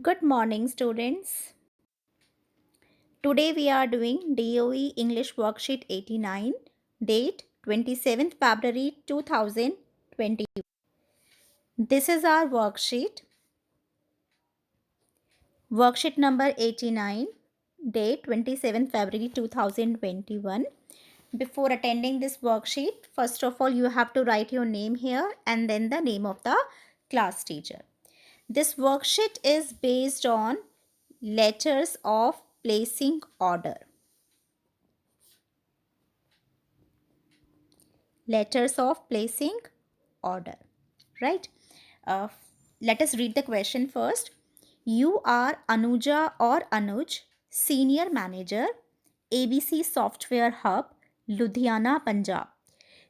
Good morning, students. Today we are doing DOE English Worksheet 89, date 27th February 2020. This is our worksheet number 89, date 27th February 2021. Before attending this worksheet, first of all, you have to write your name here and then the name of the class teacher. This worksheet is based on letters of placing order. Letters of placing order, right? uh, Let us read the question first. You are Anuja or Anuj, senior manager, ABC Software Hub, Ludhiana, Punjab.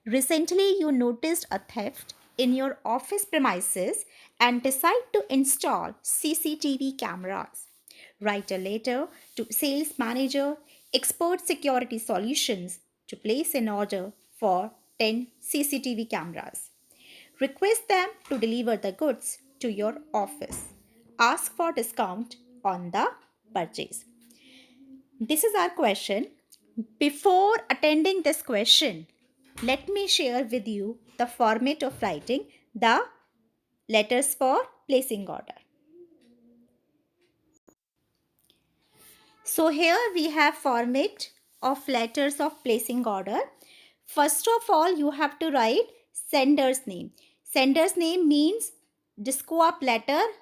Recently you noticed a theft in your office premises and decide to install CCTV cameras. Write a letter to sales manager, expert security solutions, to place an order for 10 CCTV cameras. Request them to deliver the goods to your office. Ask for discount on the purchase. This is our question. Before attending this question, let me share with you the format of writing the letters for placing order. So here we have format of letters of placing order. First of all, you have to write sender's name. Sender's name means जिसको आप letter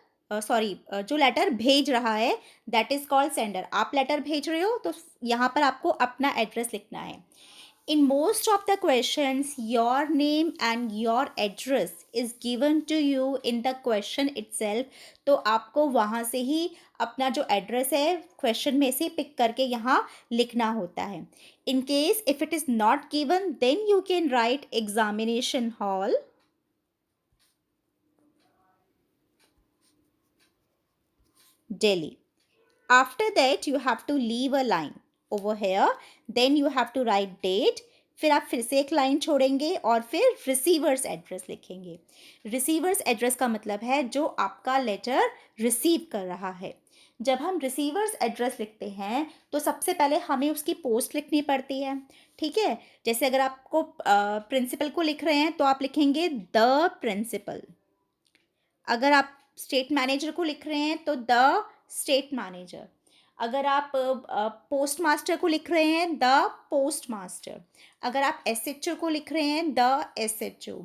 जो letter भेज रहा है that is called sender. आप letter भेज रहे हो तो यहाँ पर आपको अपना एड्रेस लिखना है. In most of the questions, your name and your address is given to you in the question itself. तो आपको वहाँ से ही अपना जो एड्रेस है क्वेश्चन में से पिक करके यहाँ लिखना होता है. In case if it is not given, then you can write examination hall, Delhi. After that you have to leave a line over here. Then you have to write date. फिर आप फिर से एक लाइन छोड़ेंगे और फिर receiver's address लिखेंगे. Receiver's address का मतलब है जो आपका लेटर रिसीव कर रहा है. जब हम रिसीवर्स एड्रेस लिखते हैं तो सबसे पहले हमें उसकी पोस्ट लिखनी पड़ती है. ठीक है. जैसे अगर आपको प्रिंसिपल को लिख रहे हैं तो आप लिखेंगे द प्रिंसिपल. अगर आप स्टेट मैनेजर को लिख रहे हैं तो द स्टेट मैनेजर. अगर आप पोस्ट मास्टर को लिख रहे हैं द पोस्ट मास्टर. अगर आप एसएचओ को लिख रहे हैं द एसएचओ.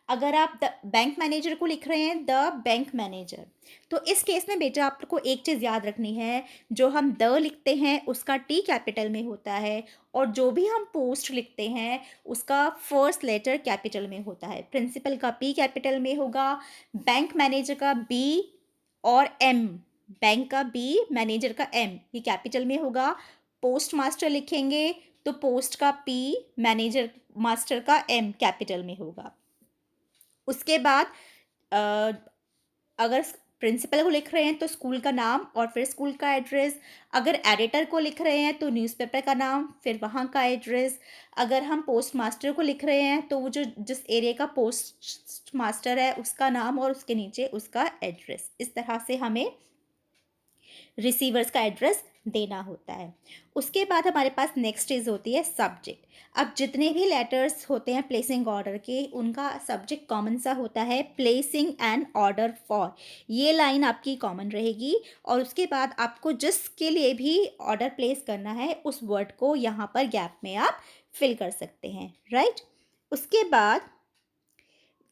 अगर आप द बैंक मैनेजर को लिख रहे हैं द बैंक मैनेजर. तो इस केस में बेटा आपको एक चीज़ याद रखनी है, जो हम द लिखते हैं उसका टी कैपिटल में होता है और जो भी हम पोस्ट लिखते हैं उसका फर्स्ट लेटर कैपिटल में होता है. प्रिंसिपल का पी कैपिटल में होगा, बैंक मैनेजर का बी और एम, बैंक का बी मैनेजर का एम ये कैपिटल में होगा. पोस्ट मास्टर लिखेंगे तो पोस्ट का पी मैनेजर मास्टर का एम कैपिटल में होगा. उसके बाद अगर प्रिंसिपल को लिख रहे हैं तो स्कूल का नाम और फिर स्कूल का एड्रेस. अगर एडिटर को लिख रहे हैं तो न्यूज़पेपर का नाम फिर वहाँ का एड्रेस. अगर हम पोस्ट मास्टर को लिख रहे हैं तो वो जो जिस एरिया का पोस्ट मास्टर है उसका नाम और उसके नीचे उसका एड्रेस. इस तरह से हमें रिसीवर्स का एड्रेस देना होता है. उसके बाद हमारे पास नेक्स्ट चीज़ होती है सब्जेक्ट. अब जितने भी लेटर्स होते हैं प्लेसिंग ऑर्डर के उनका सब्जेक्ट कॉमन सा होता है प्लेसिंग एन ऑर्डर फॉर. ये लाइन आपकी कॉमन रहेगी और उसके बाद आपको जिसके लिए भी ऑर्डर प्लेस करना है उस वर्ड को यहाँ पर गैप में आप फिल कर सकते हैं. राइट. उसके बाद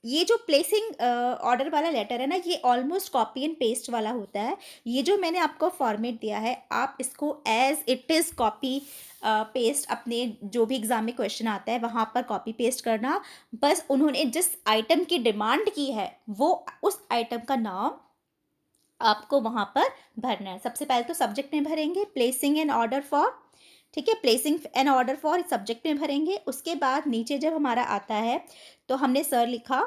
ये जो प्लेसिंग ऑर्डर वाला लेटर है ना ये ऑलमोस्ट कॉपी एंड पेस्ट वाला होता है. ये जो मैंने आपको फॉर्मेट दिया है आप इसको as it is copy paste अपने जो भी एग्ज़ाम में क्वेश्चन आता है वहाँ पर कॉपी पेस्ट करना. बस उन्होंने जिस आइटम की डिमांड की है वो उस आइटम का नाम आपको वहाँ पर भरना है. सबसे पहले तो सब्जेक्ट में भरेंगे प्लेसिंग एन ऑर्डर फॉर. ठीक है. Placing an order for subject में भरेंगे. उसके बाद नीचे जब हमारा आता है तो हमने सर लिखा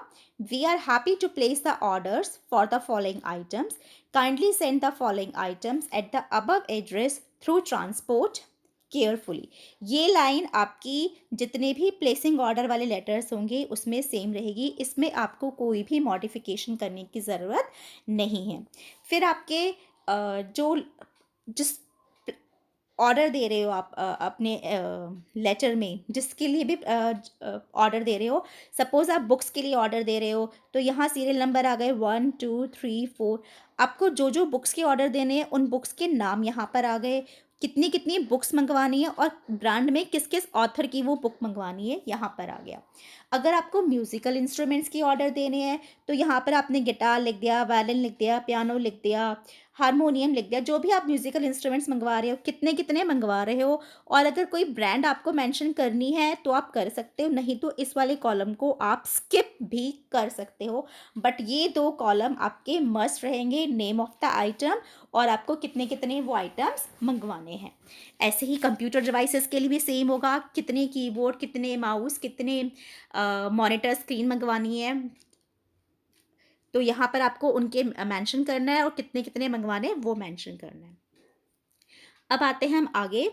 we are happy to place the orders for the following items. Kindly send the following items at the above address through transport carefully. ये लाइन आपकी जितने भी प्लेसिंग ऑर्डर वाले लेटर्स होंगे उसमें सेम रहेगी. इसमें आपको कोई भी मॉडिफिकेशन करने की ज़रूरत नहीं है. फिर आपके जो जिस ऑर्डर दे रहे हो आप अपने लेटर में, जिसके लिए भी ऑर्डर दे रहे हो, सपोज़ आप बुक्स के लिए ऑर्डर दे रहे हो, तो यहाँ सीरियल नंबर आ गए 1 2 3 4। आपको जो जो बुक्स के ऑर्डर देने हैं उन बुक्स के नाम यहाँ पर आ गए, कितनी कितनी बुक्स मंगवानी है और ब्रांड में किस किस ऑथर की वो बुक मंगवानी है यहाँ पर आ गया। अगर आपको म्यूज़िकल इंस्ट्रूमेंट्स की ऑर्डर देने हैं तो यहाँ पर आपने गिटार लिख दिया, वायलिन लिख दिया, पियानो लिख दिया, हारमोनियम लिख दिया, जो भी आप म्यूज़िकल इंस्ट्रूमेंट्स मंगवा रहे हो, कितने-कितने मंगवा रहे हो, और अगर कोई ब्रांड आपको मेंशन करनी है तो आप कर सकते हो, नहीं तो इस वाले कॉलम को आप स्किप भी कर सकते हो। बट ये 2 कॉलम आपके मस्ट रहेंगे, नेम ऑफ द आइटम और आपको कितने-कितने वो आइटम्स मंगवाने हैं। ऐसे ही कंप्यूटर डिवाइसेज़ के लिए भी सेम होगा, कितने कीबोर्ड, कितने माउस, कितने मॉनिटर स्क्रीन मंगवानी है, तो यहाँ पर आपको उनके मेंशन करना है और कितने-कितने मंगवाने हैं वो मेंशन करना है। अब आते हैं हम आगे।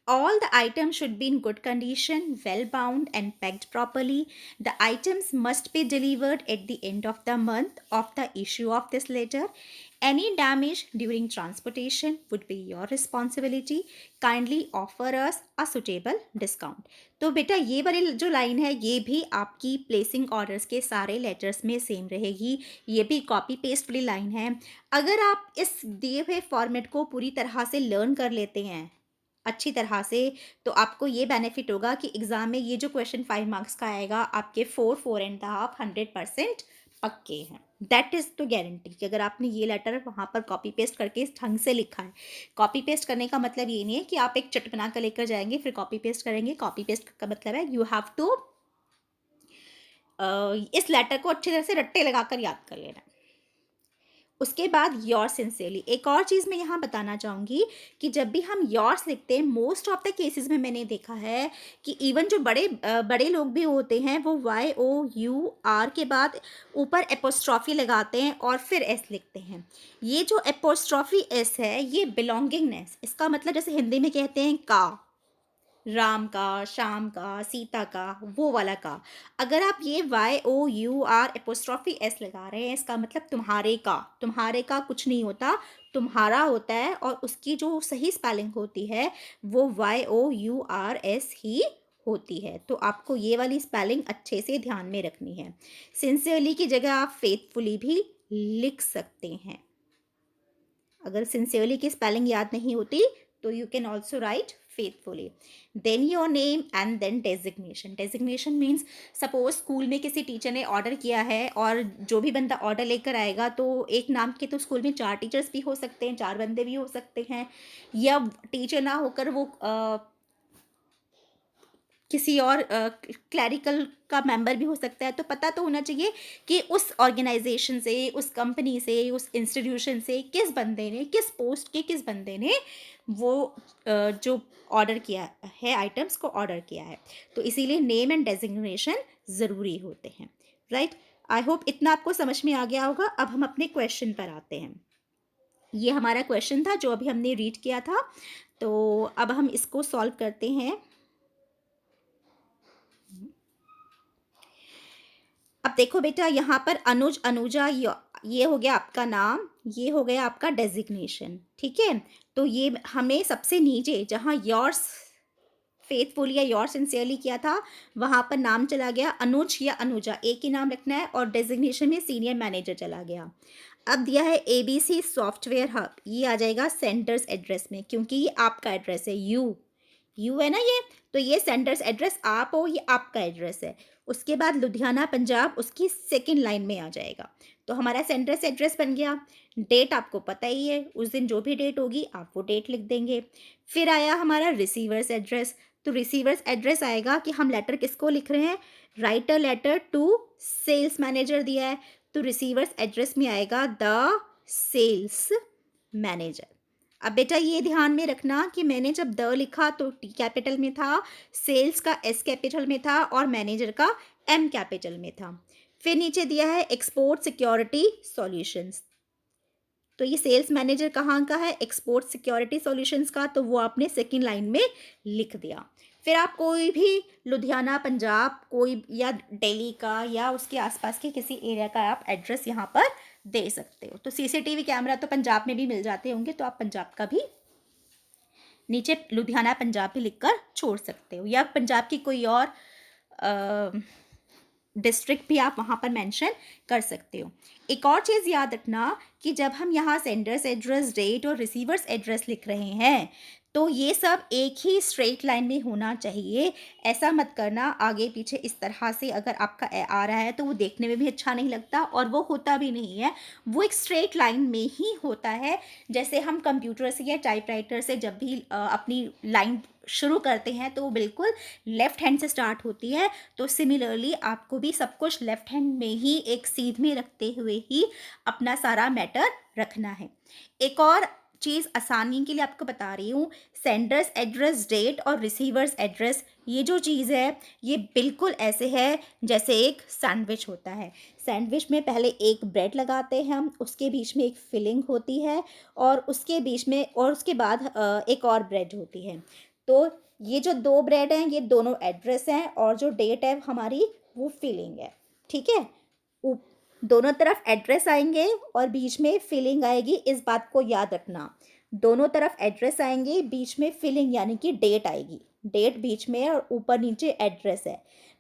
All the items should be in good condition, well bound and packed properly. The items must be delivered at the end of the month of the issue of this letter. Any damage during transportation would be your responsibility. Kindly offer us a suitable discount. तो बेटा ये वाली जो line है ये भी आपकी placing orders के सारे लेटर्स में सेम रहेगी। ये भी कॉपी पेस्ट वाली लाइन है। अगर आप इस दिए हुए फॉर्मेट को पूरी तरह से लर्न कर लेते हैं अच्छी तरह से, तो आपको ये बेनिफिट होगा कि एग्ज़ाम में ये जो क्वेश्चन 5 मार्क्स का आएगा आपके 4 4 एंड हाफ 100% पक्के हैं। दैट इज़ तो गारंटी कि अगर आपने ये लेटर वहाँ पर कॉपी पेस्ट करके इस ढंग से लिखा है। कॉपी पेस्ट करने का मतलब ये नहीं है कि आप एक चिट बना कर लेकर जाएंगे फिर कॉपी पेस्ट करेंगे। कॉपी पेस्ट का मतलब है यू हैव टू इस लेटर को अच्छी तरह से रट्टे लगाकर याद कर लेना। उसके बाद योर सिंसियरली, एक और चीज़ मैं यहाँ बताना चाहूँगी कि जब भी हम योर्स लिखते हैं मोस्ट ऑफ द केसेस में मैंने देखा है कि इवन जो बड़े लोग भी होते हैं वो YOUR के बाद ऊपर एपोस्ट्रॉफी लगाते हैं और फिर एस लिखते हैं। ये जो एपोस्ट्रॉफी एस है ये बिलोंगिंगनेस, इसका मतलब जैसे हिंदी में कहते हैं का, राम का, श्याम का, सीता का, वो वाला का। अगर आप ये YOUR एपोस्ट्रॉफी एस लगा रहे हैं इसका मतलब तुम्हारे का कुछ नहीं होता, तुम्हारा होता है और उसकी जो सही स्पेलिंग होती है वो YOURS ही होती है। तो आपको ये वाली स्पेलिंग अच्छे से ध्यान में रखनी है। सिंसियरली की जगह आप फेथफुली भी लिख सकते हैं। अगर सिंसियरली की स्पेलिंग याद नहीं होती तो you can also right faithfully. Then your name and then designation. Designation means suppose school में किसी टीचर ने ऑर्डर किया है और जो भी बंदा ऑर्डर लेकर आएगा तो एक नाम के तो स्कूल में 4 टीचर्स भी हो सकते हैं, 4 बंदे भी हो सकते हैं, या टीचर ना होकर वो किसी और क्लैरिकल का मेंबर भी हो सकता है। तो पता तो होना चाहिए कि उस ऑर्गेनाइजेशन से, उस कंपनी से, उस इंस्टीट्यूशन से किस बंदे ने, किस पोस्ट के किस बंदे ने वो जो ऑर्डर किया है, आइटम्स को ऑर्डर किया है। तो इसीलिए नेम एंड डेजिग्नेशन ज़रूरी होते हैं, राइट। आई होप इतना आपको समझ में आ गया होगा। अब हम अपने क्वेश्चन पर आते हैं। ये हमारा क्वेश्चन था जो अभी हमने रीड किया था, तो अब हम इसको सॉल्व करते हैं। अब देखो बेटा यहाँ पर अनुज, अनुजा, ये हो गया आपका नाम, ये हो गया आपका डेजिग्नेशन, ठीक है। तो ये हमें सबसे नीचे जहाँ योर्स फेथफुली या योर सिंसियरली किया था वहाँ पर नाम चला गया अनुज या अनुजा, एक ही नाम रखना है, और डेजिग्नेशन में सीनियर मैनेजर चला गया। अब दिया है ABC सॉफ्टवेयर हब, ये आ जाएगा सेंटर्स एड्रेस में क्योंकि ये आपका एड्रेस है, यू है ना ये, तो ये सेंटर्स एड्रेस आप हो, ये आपका एड्रेस है। उसके बाद लुधियाना पंजाब उसकी सेकंड लाइन में आ जाएगा। तो हमारा सेंटर्स एड्रेस बन गया। डेट आपको पता ही है, उस दिन जो भी डेट होगी आप वो डेट लिख देंगे। फिर आया हमारा रिसीवर्स एड्रेस, तो रिसीवर्स एड्रेस आएगा कि हम लेटर किसको लिख रहे हैं, write a letter to sales manager दिया है, तो रिसीवर्स एड्रेस में आएगा द सेल्स मैनेजर। अब बेटा ये ध्यान में रखना कि मैंने जब द लिखा तो T कैपिटल में था, सेल्स का S कैपिटल में था और मैनेजर का M कैपिटल में था। फिर नीचे दिया है एक्सपोर्ट सिक्योरिटी सॉल्यूशंस, तो ये सेल्स मैनेजर कहाँ का है, एक्सपोर्ट सिक्योरिटी सॉल्यूशंस का, तो वो आपने सेकंड लाइन में लिख दिया। फिर आप कोई भी लुधियाना पंजाब कोई या दिल्ली का या उसके आसपास के किसी एरिया का आप एड्रेस यहाँ पर दे सकते हो। तो सीसीटीवी कैमरा तो पंजाब में भी मिल जाते होंगे, तो आप पंजाब का भी नीचे लुधियाना पंजाब भी लिखकर छोड़ सकते हो, या पंजाब की कोई और डिस्ट्रिक्ट भी आप वहाँ पर मेंशन कर सकते हो। एक और चीज़ याद रखना कि जब हम यहाँ सेंडर्स एड्रेस, डेट और रिसीवर्स एड्रेस लिख रहे हैं, तो ये सब एक ही स्ट्रेट लाइन में होना चाहिए। ऐसा मत करना आगे पीछे इस तरह से अगर आपका आ रहा है तो वो देखने में भी अच्छा नहीं लगता और वो होता भी नहीं है। वो एक स्ट्रेट लाइन में ही होता है। जैसे हम कंप्यूटर से या टाइपराइटर से जब भी अपनी लाइन शुरू करते हैं तो वो बिल्कुल लेफ्ट हैंड से स्टार्ट होती है। तो सिमिलरली आपको भी सब कुछ लेफ्ट हैंड में ही एक सीध में रखते हुए ही अपना सारा मैटर रखना है। एक और चीज़ आसानी के लिए आपको बता रही हूँ, सेंडर्स एड्रेस, डेट और रिसीवर्स एड्रेस, ये जो चीज़ है ये बिल्कुल ऐसे है जैसे एक सैंडविच होता है। सैंडविच में पहले एक ब्रेड लगाते हैं हम, उसके बीच में एक फिलिंग होती है और उसके बीच में और उसके बाद एक और ब्रेड होती है। तो ये जो दो ब्रेड हैं ये दोनों एड्रेस हैं और जो डेट है हमारी वो फिलिंग है। ठीक है, दोनों तरफ एड्रेस आएंगे और बीच में फिलिंग आएगी, इस बात को याद रखना। दोनों तरफ एड्रेस आएंगे, बीच में फिलिंग यानी कि डेट आएगी। डेट बीच में है और ऊपर नीचे एड्रेस है।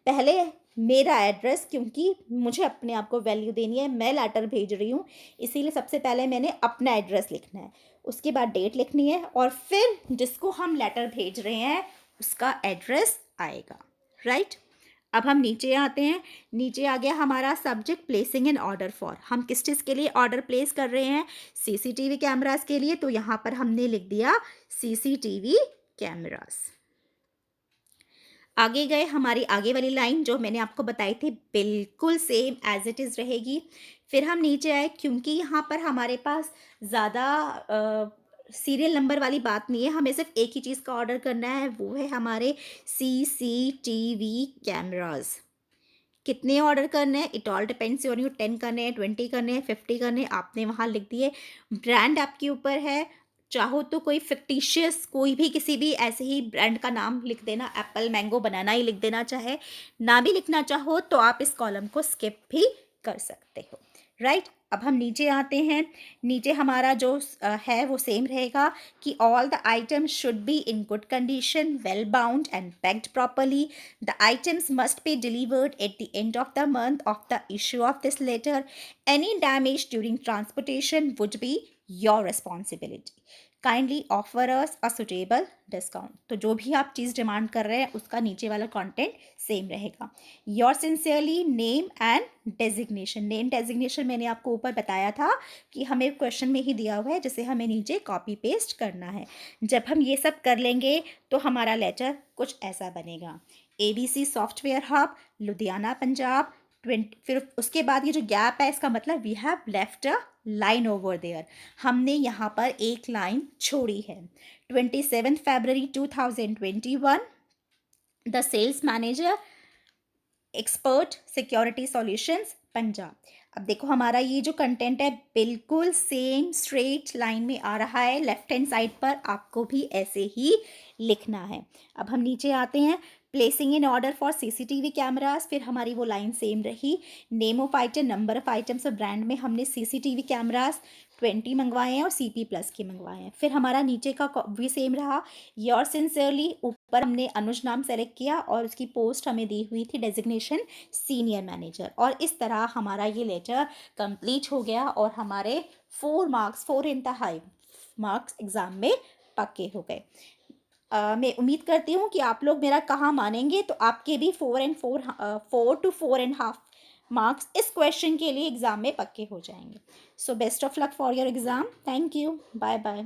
पहले मेरा एड्रेस, क्योंकि मुझे अपने आप को वैल्यू देनी है, मैं लेटर भेज रही हूँ, इसीलिए सबसे पहले मैंने अपना एड्रेस लिखना है, उसके बाद डेट लिखनी है और फिर जिसको हम लेटर भेज रहे हैं उसका एड्रेस आएगा। राइट, अब हम नीचे आते हैं। नीचे आ गया हमारा subject, placing an order for. हम किस चीज़ के लिए ऑर्डर प्लेस कर रहे हैं? सीसीटीवी कैमरास के लिए, तो यहाँ पर हमने लिख दिया सीसीटीवी कैमरास। आगे गए, हमारी आगे वाली लाइन जो मैंने आपको बताई थी बिल्कुल सेम एज इट इज़ रहेगी। फिर हम नीचे आए, क्योंकि यहाँ पर हमारे पास ज़्यादा सीरियल नंबर वाली बात नहीं है, हमें सिर्फ एक ही चीज़ का ऑर्डर करना है, वो है हमारे सीसीटीवी कैमरास। कितने ऑर्डर करने हैं, it all depends on you. 10 करने हैं, 20 करने हैं, 50 करने हैं, आपने वहाँ लिख दिए। ब्रांड आपके ऊपर है, चाहो तो कोई फिक्टिशियस कोई भी किसी भी ऐसे ही ब्रांड का नाम लिख देना, एप्पल, मैंगो, बनाना ही लिख देना। चाहे ना भी लिखना चाहो तो आप इस कॉलम को स्किप भी कर सकते हो। राइट, अब हम नीचे आते हैं। नीचे हमारा जो है वो सेम रहेगा कि all the items should be in good condition, well bound and packed properly. The items must be delivered at the end of the month of the issue of this letter. Any damage during transportation would be your responsibility. Kindly offer us a suitable discount. तो जो भी आप चीज़ demand कर रहे हैं उसका नीचे वाला कंटेंट सेम रहेगा। Your sincerely, name and designation. Name designation मैंने आपको ऊपर बताया था कि हमें क्वेश्चन में ही दिया हुआ है, जिसे हमें नीचे कॉपी पेस्ट करना है। जब हम ये सब कर लेंगे तो हमारा लेटर कुछ ऐसा बनेगा। ABC software hub, Ludhiana Punjab 20। फिर उसके बाद ये जो गैप है इसका मतलब we have left a line over there, हमने यहाँ पर एक लाइन छोड़ी है। 27 फरवरी 2021, the sales manager, expert security solutions Punjab. अब देखो हमारा ये जो कंटेंट है बिल्कुल सेम स्ट्रेट लाइन में आ रहा है। लेफ्ट हैंड साइड पर आपको भी ऐसे ही लिखना है। अब हम नीचे आते हैं, placing in order for CCTV cameras. फिर हमारी वो लाइन सेम रही। Name of item, number of items और ब्रांड में हमने सीसीटीवी कैमरास 20 मंगवाए हैं और CP प्लस के मंगवाए हैं। फिर हमारा नीचे का भी सेम रहा। योर सिंसियरली, ऊपर हमने अनुज नाम सेलेक्ट किया और उसकी पोस्ट हमें दी हुई थी डेजिग्नेशन सीनियर मैनेजर। और इस तरह हमारा ये लेटर कंप्लीट हो गया और हमारे 4 marks, 4 in the high marks exam में पक्के हो गए। मैं उम्मीद करती हूँ कि आप लोग मेरा कहाँ मानेंगे, तो आपके भी 4 to 4.5 मार्क्स इस क्वेश्चन के लिए एग्ज़ाम में पक्के हो जाएंगे। So best of luck for your exam. Thank you, bye bye.